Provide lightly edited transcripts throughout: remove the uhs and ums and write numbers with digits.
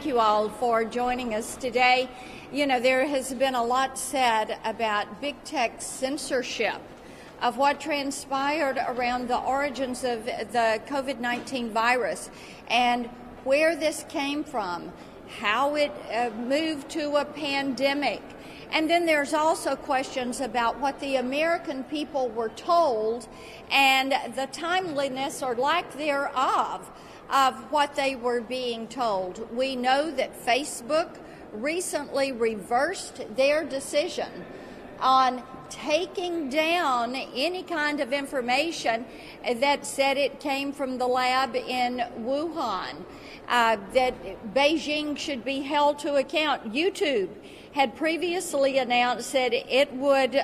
thank you all for joining us today. You know, there has been a lot said about big tech censorship of what transpired around the origins of the COVID-19 virus and where this came from, how it moved to a pandemic. And then there's also questions about what the American people were told and the timeliness or lack thereof of what they were being told. We know that Facebook recently reversed their decision on taking down any kind of information that said it came from the lab in Wuhan, that Beijing should be held to account. YouTube had previously announced that it would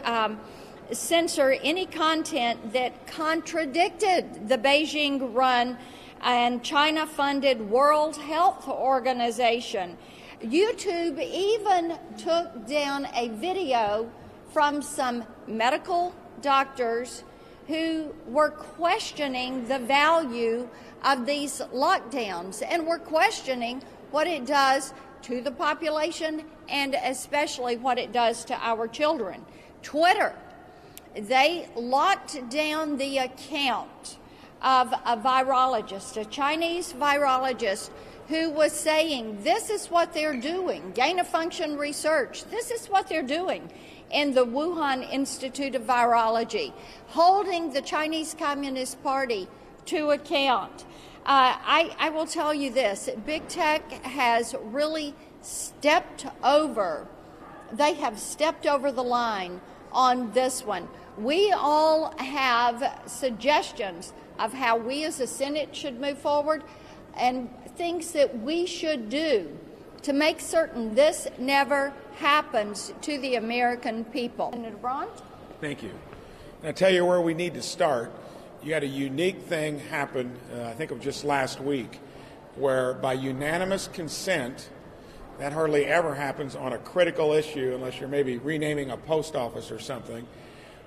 censor any content that contradicted the Beijing-run and China-funded World Health Organization. YouTube even took down a video from some medical doctors who were questioning the value of these lockdowns and were questioning what it does to the population and especially what it does to our children. Twitter, they locked down the account of a virologist, a Chinese virologist, who was saying this is what they're doing, gain-of-function research, this is what they're doing in the Wuhan Institute of Virology, holding the Chinese Communist Party to account. I will tell you this, big tech has really stepped over, they have stepped over the line on this one. We all have suggestions of how we as a Senate should move forward and things that we should do to make certain this never happens to the American people. Senator Braun? Thank you. And I'll tell you where we need to start. You had a unique thing happen, I think it was just last week, where by unanimous consent, that hardly ever happens on a critical issue unless you're maybe renaming a post office or something.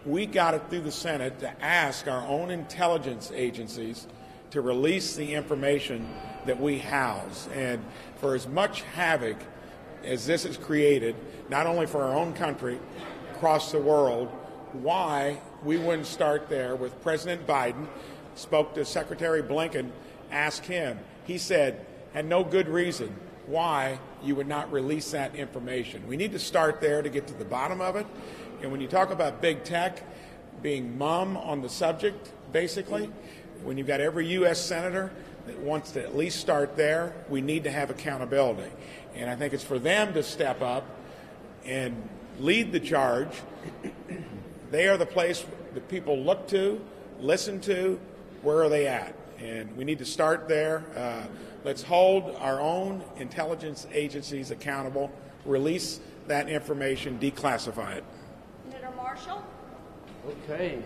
We got it through the Senate to ask our own intelligence agencies to release the information that we house. And for as much havoc as this has created, not only for our own country, across the world, why we wouldn't start there with President Biden, spoke to Secretary Blinken, asked him. He said, had no good reason why you would not release that information. We need to start there to get to the bottom of it. And when you talk about big tech being mum on the subject, basically, when you've got every U.S. senator that wants to at least start there, we need to have accountability. And I think it's for them to step up and lead the charge. They are the place that people look to, listen to, where are they at? And we need to start there. Let's hold our own intelligence agencies accountable, release that information, declassify it. Senator Marshall? Okay.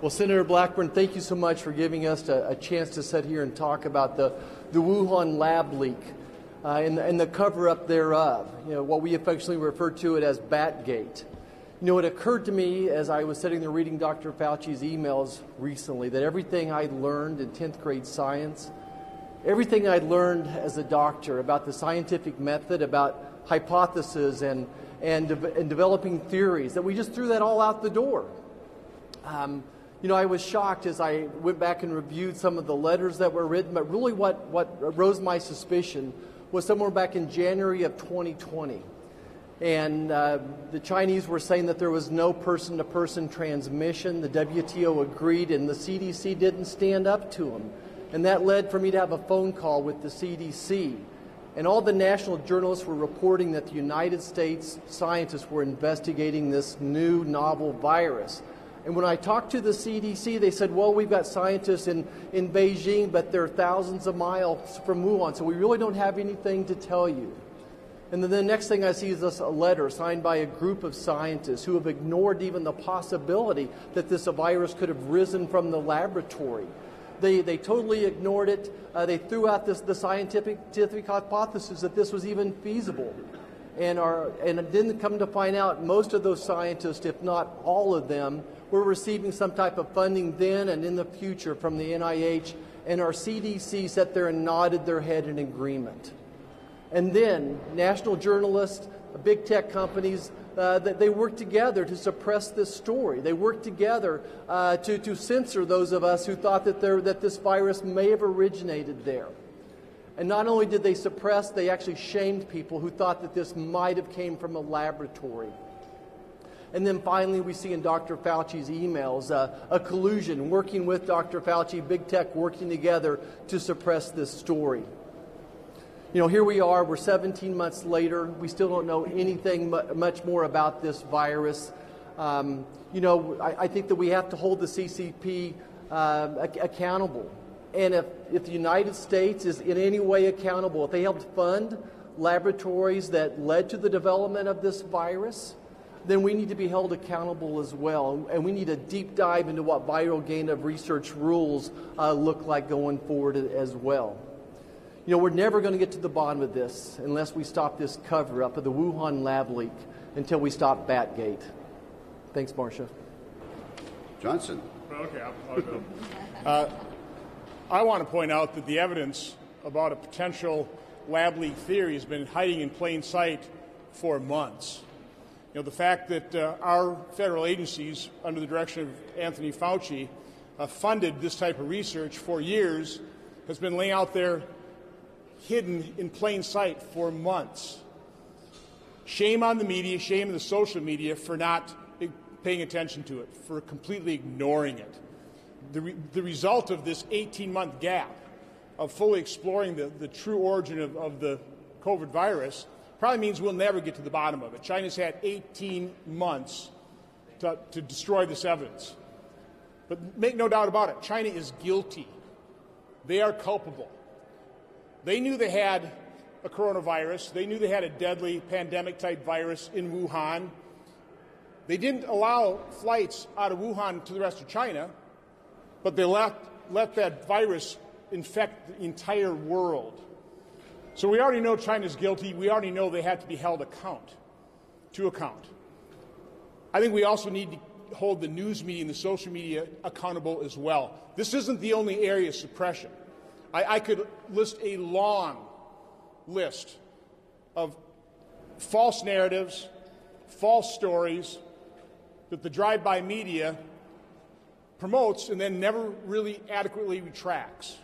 Well, Senator Blackburn, thank you so much for giving us a chance to sit here and talk about the Wuhan lab leak and the cover-up thereof, what we affectionately refer to it as Batgate. It occurred to me as I was sitting there reading Dr. Fauci's emails recently that everything I learned in 10th grade science, everything I learned as a doctor about the scientific method, about hypotheses and developing theories, that we just threw that all out the door. I was shocked as I went back and reviewed some of the letters that were written, but really what rose my suspicion was somewhere back in January of 2020. And the Chinese were saying that there was no person-to-person transmission. The WTO agreed, and the CDC didn't stand up to them. And that led for me to have a phone call with the CDC. And all the national journalists were reporting that the United States scientists were investigating this new novel virus. And when I talked to the CDC, they said, well, we've got scientists in Beijing, but they're thousands of miles from Wuhan, so we really don't have anything to tell you. And then the next thing I see is a letter signed by a group of scientists who have ignored even the possibility that this virus could have risen from the laboratory. They totally ignored it. They threw out the scientific hypothesis that this was even feasible. And didn't come to find out most of those scientists, if not all of them, were receiving some type of funding then and in the future from the NIH, and our CDC sat there and nodded their head in agreement. And then national journalists, big tech companies, they work together to suppress this story. They work together to censor those of us who thought that this virus may have originated there. And not only did they suppress, they actually shamed people who thought that this might have came from a laboratory. And then finally, we see in Dr. Fauci's emails a collusion, working with Dr. Fauci, big tech working together to suppress this story. You know, here we are, we're 17 months later. We still don't know anything much more about this virus. You know, I think that we have to hold the CCP accountable. And if the United States is in any way accountable, if they helped fund laboratories that led to the development of this virus, then we need to be held accountable as well. And we need a deep dive into what viral gain of research rules look like going forward as well. You know, we're never going to get to the bottom of this unless we stop this cover-up of the Wuhan lab leak until we stop Batgate. Thanks, Marcia. Johnson. Okay, I'll go. I want to point out that the evidence about a potential lab leak theory has been hiding in plain sight for months. You know, the fact that our federal agencies, under the direction of Anthony Fauci, funded this type of research for years has been laying out there hidden in plain sight for months. Shame on the media, shame on the social media for not paying attention to it, for completely ignoring it. The result of this 18-month gap of fully exploring the true origin of the COVID virus probably means we'll never get to the bottom of it. China's had 18 months to destroy this evidence. But make no doubt about it, China is guilty. They are culpable. They knew they had a coronavirus. They knew they had a deadly pandemic-type virus in Wuhan. They didn't allow flights out of Wuhan to the rest of China, but they let that virus infect the entire world. So we already know China's guilty. We already know they have to be held to account. I think we also need to hold the news media and the social media accountable as well. This isn't the only area of suppression. I could list a long list of false narratives, false stories that the drive-by media promotes and then never really adequately retracts.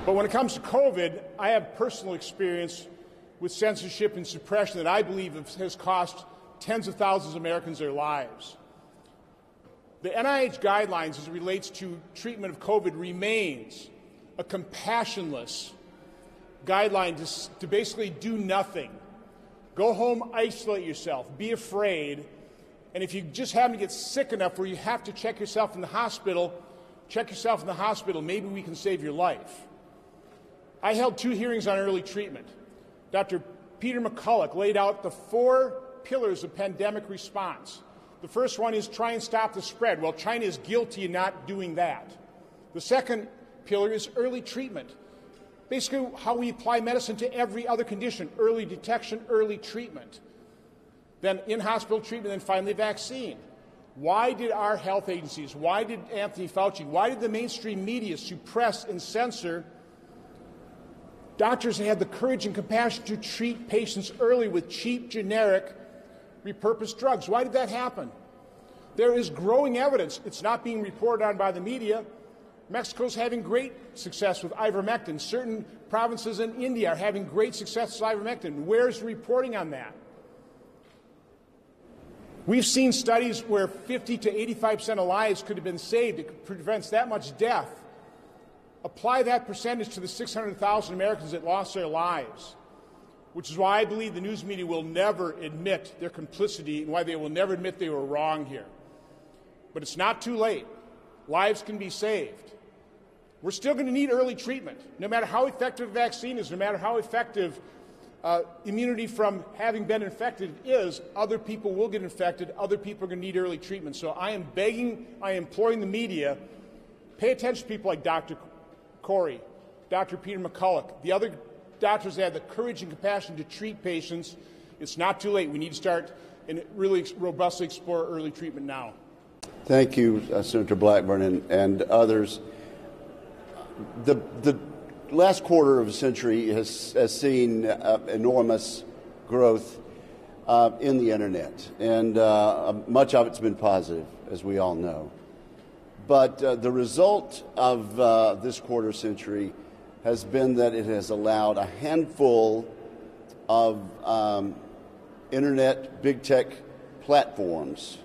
But when it comes to COVID, I have personal experience with censorship and suppression that I believe has cost tens of thousands of Americans their lives. The NIH guidelines as it relates to treatment of COVID remains a compassionless guideline to basically do nothing. Go home, isolate yourself, be afraid, and if you just happen to get sick enough where you have to check yourself in the hospital, maybe we can save your life. I held 2 hearings on early treatment. Dr. Peter McCulloch laid out the 4 pillars of pandemic response. The first one is try and stop the spread. Well, China is guilty in not doing that. The second pillar is early treatment. Basically, how we apply medicine to every other condition, early detection, early treatment. Then in-hospital treatment, then finally vaccine. Why did our health agencies, why did Anthony Fauci, why did the mainstream media suppress and censor doctors that had the courage and compassion to treat patients early with cheap, generic, repurposed drugs? Why did that happen? There is growing evidence. It's not being reported on by the media. Mexico's having great success with ivermectin. Certain provinces in India are having great success with ivermectin. Where's the reporting on that? We've seen studies where 50 to 85% of lives could have been saved. It prevents that much death. Apply that percentage to the 600,000 Americans that lost their lives, which is why I believe the news media will never admit their complicity and why they will never admit they were wrong here. But it's not too late. Lives can be saved. We're still going to need early treatment. No matter how effective a vaccine is, no matter how effective immunity from having been infected is, other people will get infected. Other people are going to need early treatment. So I am imploring the media, pay attention to people like Dr. Corey, Dr. Peter McCulloch, the other doctors that have the courage and compassion to treat patients. It's not too late. We need to start and really robustly explore early treatment now. Thank you, Senator Blackburn and others. The last quarter of a century has seen enormous growth in the internet, and much of it's been positive, as we all know. But the result of this quarter century has been that it has allowed a handful of internet big tech platforms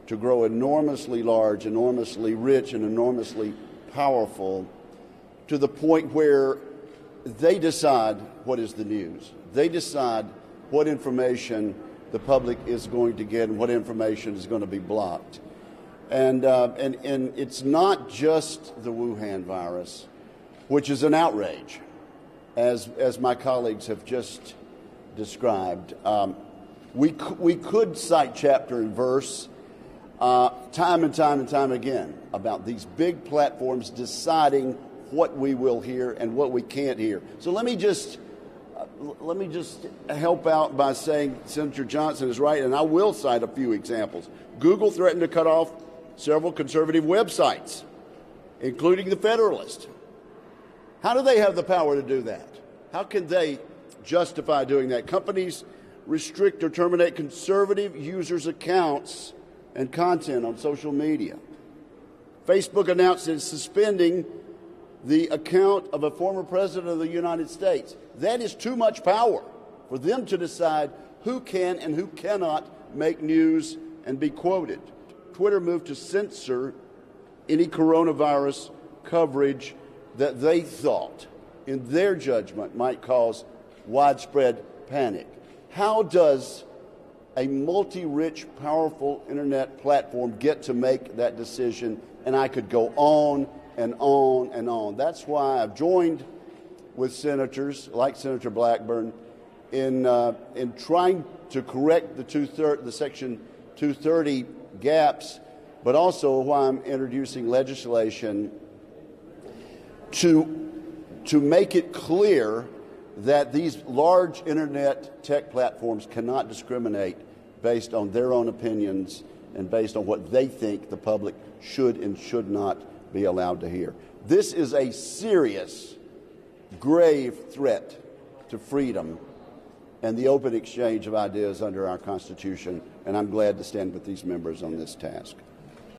to grow enormously large, enormously rich, and enormously powerful, to the point where they decide what is the news. They decide what information the public is going to get and what information is going to be blocked. And it's not just the Wuhan virus, which is an outrage, as my colleagues have just described. We could cite chapter and verse time and time again about these big platforms deciding what we will hear and what we can't hear. So let me just help out by saying Senator Johnson is right, and I will cite a few examples. Google threatened to cut off several conservative websites, including The Federalist. How do they have the power to do that? How can they justify doing that? Companies restrict or terminate conservative users' accounts and content on social media. Facebook announced it's suspending the account of a former president of the United States. That is too much power for them to decide who can and who cannot make news and be quoted. Twitter moved to censor any coronavirus coverage that they thought, in their judgment, might cause widespread panic. How does a multi-rich, powerful internet platform get to make that decision? And I could go on and on and on. That's why I've joined with senators like Senator Blackburn in trying to correct the Section 230 gaps, but also why I'm introducing legislation to make it clear that these large internet tech platforms cannot discriminate based on their own opinions and based on what they think the public should and should not be allowed to hear. This is a serious, grave threat to freedom and the open exchange of ideas under our Constitution, and I'm glad to stand with these members on this task.